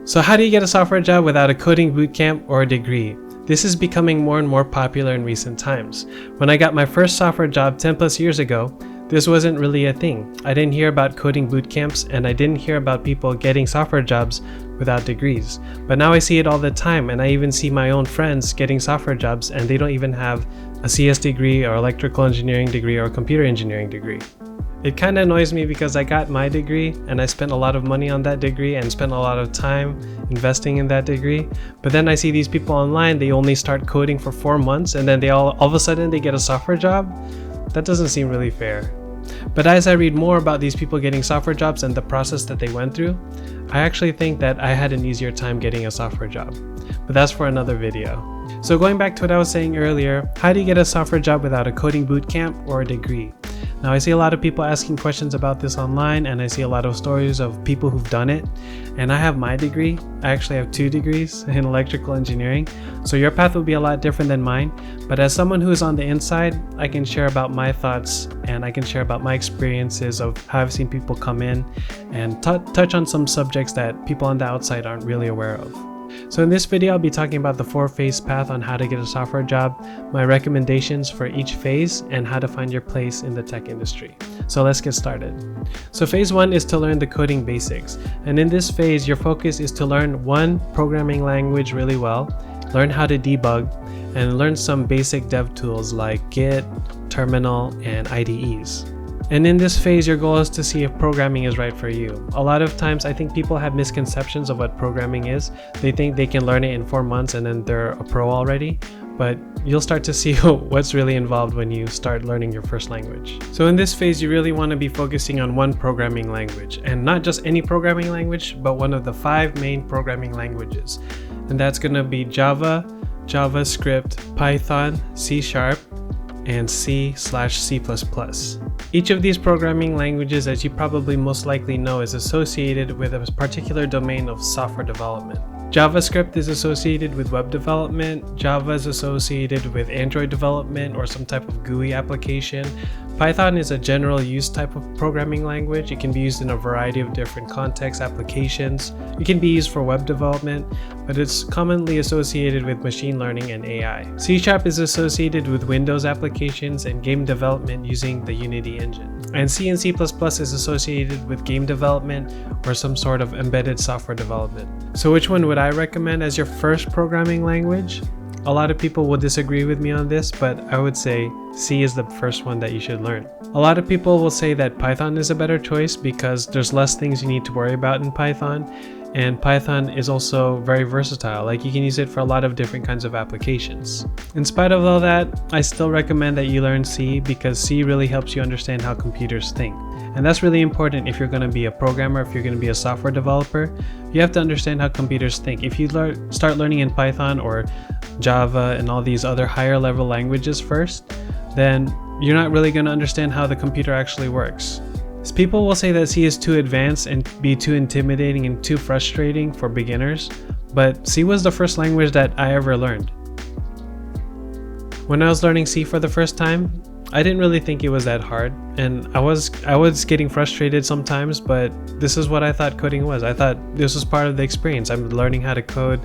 So how do you get a software job without a coding bootcamp or a degree? This is becoming more and more popular in recent times. When I got my first software job 10 plus years ago, this wasn't really a thing. I didn't hear about coding bootcamps, and I didn't hear about people getting software jobs without degrees. But now I see it all the time, and I even see my own friends getting software jobs and they don't even have a CS degree or electrical engineering degree or computer engineering degree. It kind of annoys me because I got my degree and I spent a lot of money on that degree and spent a lot of time investing in that degree. But then I see these people online, they only start coding for 4 months and then they all of a sudden they get a software job. That doesn't seem really fair. But as I read more about these people getting software jobs and the process that they went through, I actually think that I had an easier time getting a software job. But that's for another video. So going back to what I was saying earlier, how do you get a software job without a coding bootcamp or a degree? Now I see a lot of people asking questions about this online, and I see a lot of stories of people who've done it. And I have my degree. I actually have 2 degrees in electrical engineering. So your path will be a lot different than mine. But as someone who is on the inside, I can share about my thoughts and I can share about my experiences of how I've seen people come in and touch on some subjects that people on the outside aren't really aware of. So in this video, I'll be talking about the 4-phase path on how to get a software job, my recommendations for each phase, and how to find your place in the tech industry. So let's get started. So phase 1 is to learn the coding basics. And in this phase, your focus is to learn one programming language really well, learn how to debug, and learn some basic dev tools like Git, Terminal, and IDEs. And in this phase, your goal is to see if programming is right for you. A lot of times, I think people have misconceptions of what programming is. They think they can learn it in 4 months and then they're a pro already. But you'll start to see what's really involved when you start learning your first language. So in this phase, you really want to be focusing on one programming language. And not just any programming language, but one of the 5 main programming languages. And that's going to be Java, JavaScript, Python, C#, and C/C++. Each of these programming languages, as you probably most likely know, is associated with a particular domain of software development. JavaScript is associated with web development, Java is associated with Android development or some type of GUI application. Python is a general use type of programming language. It can be used in a variety of different contexts, applications. It can be used for web development, but it's commonly associated with machine learning and AI. C# is associated with Windows applications and game development using the Unity engine. And C and C++ is associated with game development or some sort of embedded software development. So which one would I recommend as your first programming language? A lot of people will disagree with me on this, but I would say C is the first one that you should learn. A lot of people will say that Python is a better choice because there's less things you need to worry about in Python, and Python is also very versatile. Like, you can use it for a lot of different kinds of applications. In spite of all that, I still recommend that you learn C because C really helps you understand how computers think. And that's really important if you're going to be a programmer, if you're going to be a software developer. You have to understand how computers think. If you start learning in Python or Java and all these other higher level languages first, then you're not really going to understand how the computer actually works. So people will say that C is too advanced and be too intimidating and too frustrating for beginners, but C was the first language that I ever learned. When I was learning C for the first time, I didn't really think it was that hard, and I was getting frustrated sometimes, but this is what I thought coding was. I thought this was part of the experience. I'm learning how to code,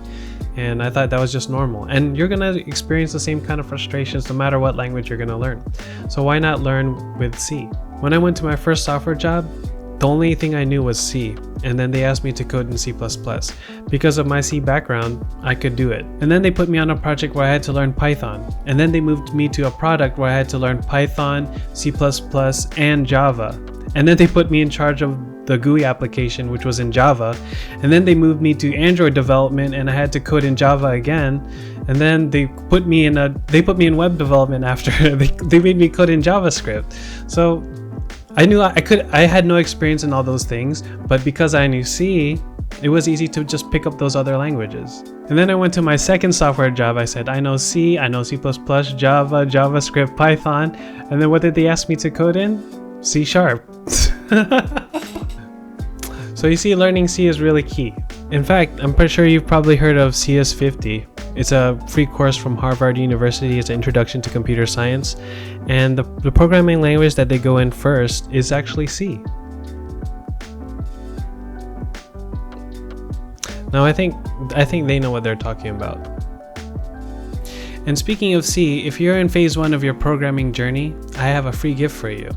and I thought that was just normal. And you're gonna experience the same kind of frustrations no matter what language you're gonna learn. So why not learn with C? When I went to my first software job, the only thing I knew was C, and then they asked me to code in C++. Because of my C background, I could do it. And then they put me on a project where I had to learn Python. And then they moved me to a product where I had to learn Python, C++, and Java. And then they put me in charge of the GUI application, which was in Java. And then they moved me to Android development, and I had to code in Java again. And then they put me in web development after. they made me code in JavaScript. So I knew I had no experience in all those things, but because I knew C, it was easy to just pick up those other languages. And then I went to my second software job. I said, I know C, I know C++, Java, JavaScript, Python. And then what did they ask me to code in? C#. So you see, learning C is really key. In fact, I'm pretty sure you've probably heard of CS50. It's a free course from Harvard University. It's an introduction to computer science. And the programming language that they go in first is actually C. Now I think they know what they're talking about. And speaking of C, if you're in phase 1 of your programming journey, I have a free gift for you.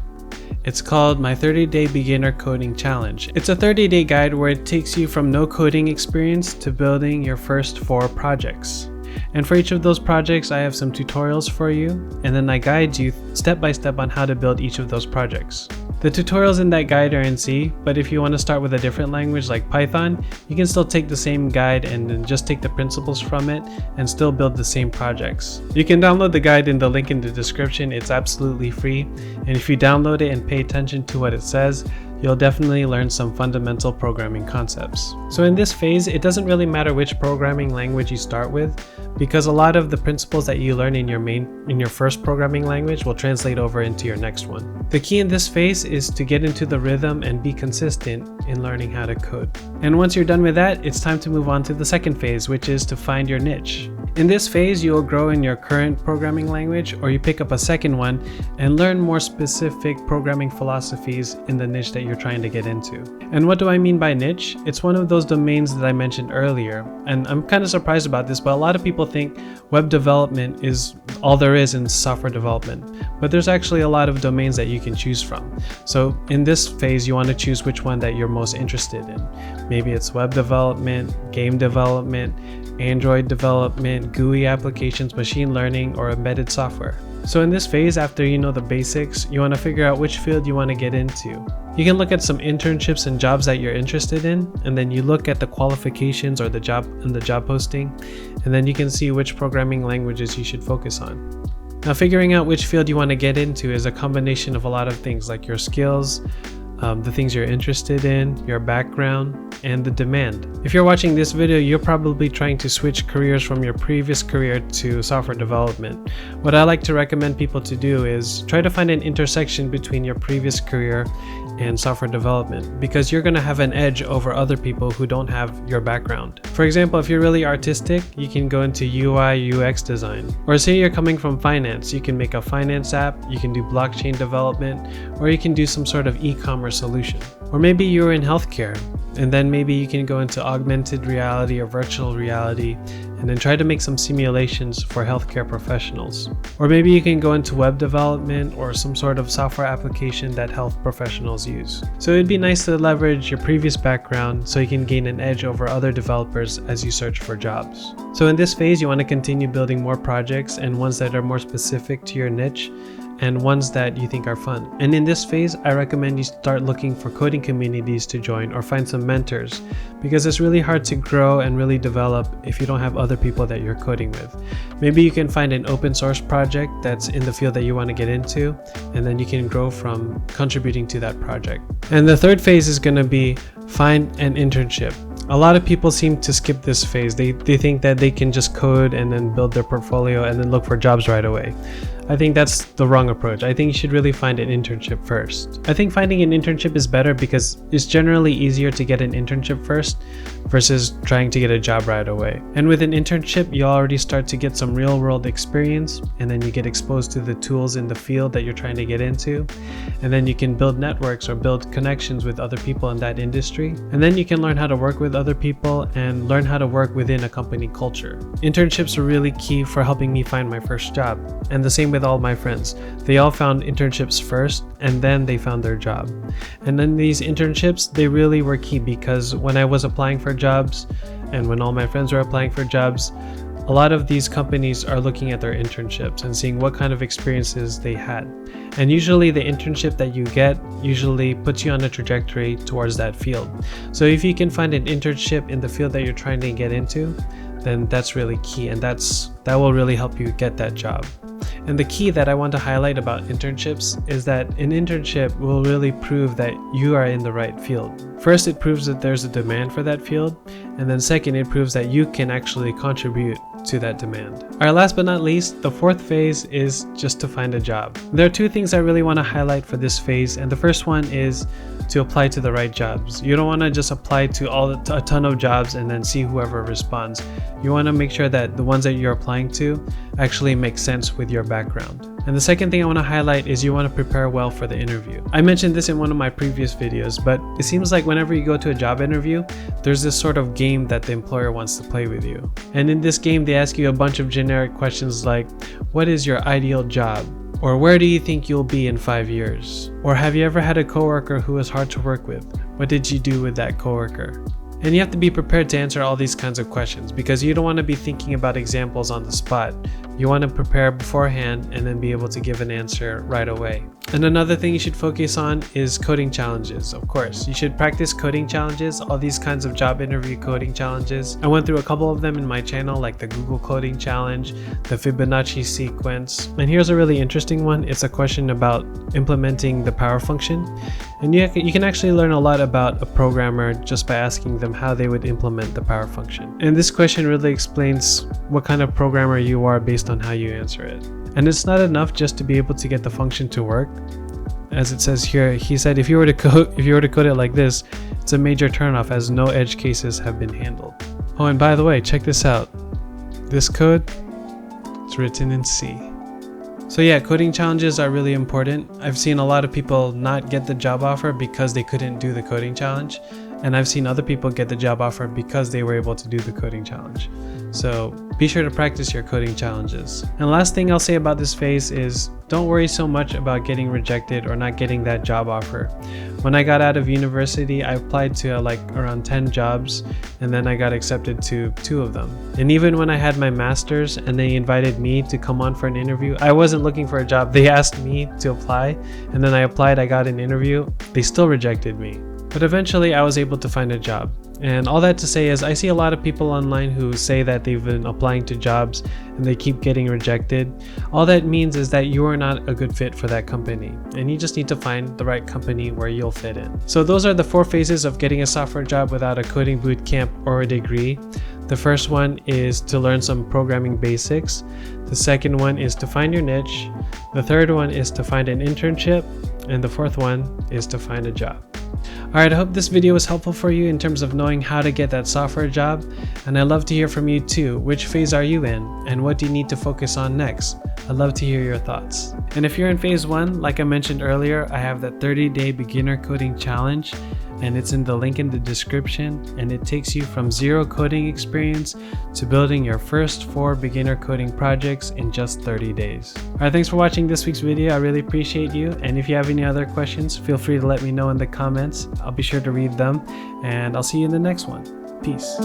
It's called my 30-day beginner coding challenge. It's a 30-day guide where it takes you from no coding experience to building your first 4 projects. And for each of those projects, I have some tutorials for you, and then I guide you step by step on how to build each of those projects. The tutorials in that guide are in C, but if you want to start with a different language like Python, you can still take the same guide and then just take the principles from it and still build the same projects. You can download the guide in the link in the description. It's absolutely free, and if you download it and pay attention to what it says, you'll definitely learn some fundamental programming concepts. So in this phase, it doesn't really matter which programming language you start with, because a lot of the principles that you learn in your first programming language will translate over into your next one. The key in this phase is to get into the rhythm and be consistent in learning how to code. And once you're done with that, it's time to move on to the second phase, which is to find your niche. In this phase, you'll grow in your current programming language, or you pick up a second one and learn more specific programming philosophies in the niche that you're trying to get into. And what do I mean by niche? It's one of those domains that I mentioned earlier, and I'm kind of surprised about this, but a lot of people think web development is all there is in software development, but there's actually a lot of domains that you can choose from. So in this phase, you want to choose which one that you're most interested in. Maybe it's web development, game development, Android development, GUI applications, machine learning, or embedded software. So in this phase, after you know the basics, you want to figure out which field you want to get into. You can look at some internships and jobs that you're interested in, and then you look at the qualifications or the job posting, and then you can see which programming languages you should focus on. Now, figuring out which field you want to get into is a combination of a lot of things like your skills, the things you're interested in, your background, and the demand. If you're watching this video, you're probably trying to switch careers from your previous career to software development. What I like to recommend people to do is try to find an intersection between your previous career and software development, because you're going to have an edge over other people who don't have your background. For example, if you're really artistic, you can go into UI UX design. Or say you're coming from finance, you can make a finance app, you can do blockchain development, or you can do some sort of e-commerce solution. Or maybe you're in healthcare, and then maybe you can go into augmented reality or virtual reality and then try to make some simulations for healthcare professionals. Or maybe you can go into web development or some sort of software application that health professionals use. So it'd be nice to leverage your previous background so you can gain an edge over other developers as you search for jobs. So in this phase, you want to continue building more projects, and ones that are more specific to your niche, and ones that you think are fun. And in this phase, I recommend you start looking for coding communities to join or find some mentors, because it's really hard to grow and really develop if you don't have other people that you're coding with. Maybe you can find an open source project that's in the field that you want to get into, and then you can grow from contributing to that project. And the third phase is going to be find an internship. A lot of people seem to skip this phase. They think that they can just code and then build their portfolio and then look for jobs right away. I think that's the wrong approach. I think you should really find an internship first. I think finding an internship is better because it's generally easier to get an internship first versus trying to get a job right away. And with an internship, you already start to get some real world experience, and then you get exposed to the tools in the field that you're trying to get into. And then you can build networks or build connections with other people in that industry. And then you can learn how to work with other people and learn how to work within a company culture. Internships are really key for helping me find my first job. And the same with all my friends. They all found internships first, and then they found their job. And then these internships, they really were key, because when I was applying for jobs and when all my friends were applying for jobs, a lot of these companies are looking at their internships and seeing what kind of experiences they had. And usually the internship that you get usually puts you on a trajectory towards that field. So if you can find an internship in the field that you're trying to get into, then that's really key, and that will really help you get that job. And the key that I want to highlight about internships is that an internship will really prove that you are in the right field. First, it proves that there's a demand for that field, and then second, it proves that you can actually contribute to that demand. Alright, last but not least, the fourth phase is just to find a job. There are two things I really want to highlight for this phase, and the first one is to apply to the right jobs. You don't want to just apply to a ton of jobs and then see whoever responds. You want to make sure that the ones that you're applying to actually make sense with your background. And the second thing I want to highlight is you want to prepare well for the interview. I mentioned this in one of my previous videos, but it seems like whenever you go to a job interview, there's this sort of game that the employer wants to play with you. And in this game, they ask you a bunch of generic questions like, what is your ideal job? Or where do you think you'll be in 5 years? Or have you ever had a coworker who was hard to work with? What did you do with that coworker? And you have to be prepared to answer all these kinds of questions because you don't want to be thinking about examples on the spot. You want to prepare beforehand and then be able to give an answer right away. And another thing you should focus on is coding challenges. Of course, you should practice coding challenges, all these kinds of job interview coding challenges. I went through a couple of them in my channel, like the Google coding challenge, the Fibonacci sequence. And here's a really interesting one. It's a question about implementing the power function. And you can actually learn a lot about a programmer just by asking them how they would implement the power function. And this question really explains what kind of programmer you are based on how you answer it. And it's not enough just to be able to get the function to work. As it says here, he said if you were to code it like this, it's a major turnoff as no edge cases have been handled. Oh, and by the way, check this out. This code is written in C. So yeah, coding challenges are really important. I've seen a lot of people not get the job offer because they couldn't do the coding challenge. And I've seen other people get the job offer because they were able to do the coding challenge. So be sure to practice your coding challenges. And last thing I'll say about this phase is don't worry so much about getting rejected or not getting that job offer. When I got out of university, I applied to like around 10 jobs and then I got accepted to 2 of them. And even when I had my master's and they invited me to come on for an interview, I wasn't looking for a job. They asked me to apply and then I applied, I got an interview. They still rejected me. But eventually I was able to find a job. And all that to say is I see a lot of people online who say that they've been applying to jobs and they keep getting rejected. All that means is that you are not a good fit for that company and you just need to find the right company where you'll fit in. So those are the 4 phases of getting a software job without a coding bootcamp or a degree. The first one is to learn some programming basics. The second one is to find your niche. The third one is to find an internship. And the fourth one is to find a job. Alright, I hope this video was helpful for you in terms of knowing how to get that software job. And I'd love to hear from you too. Which phase are you in? And what do you need to focus on next? I'd love to hear your thoughts. And if you're in phase 1, like I mentioned earlier, I have that 30-day beginner coding challenge. And it's in the link in the description. And it takes you from 0 coding experience to building your first 4 beginner coding projects in just 30 days. Alright, thanks for watching this week's video. I really appreciate you. And if you have any other questions, feel free to let me know in the comments. I'll be sure to read them. And I'll see you in the next one. Peace.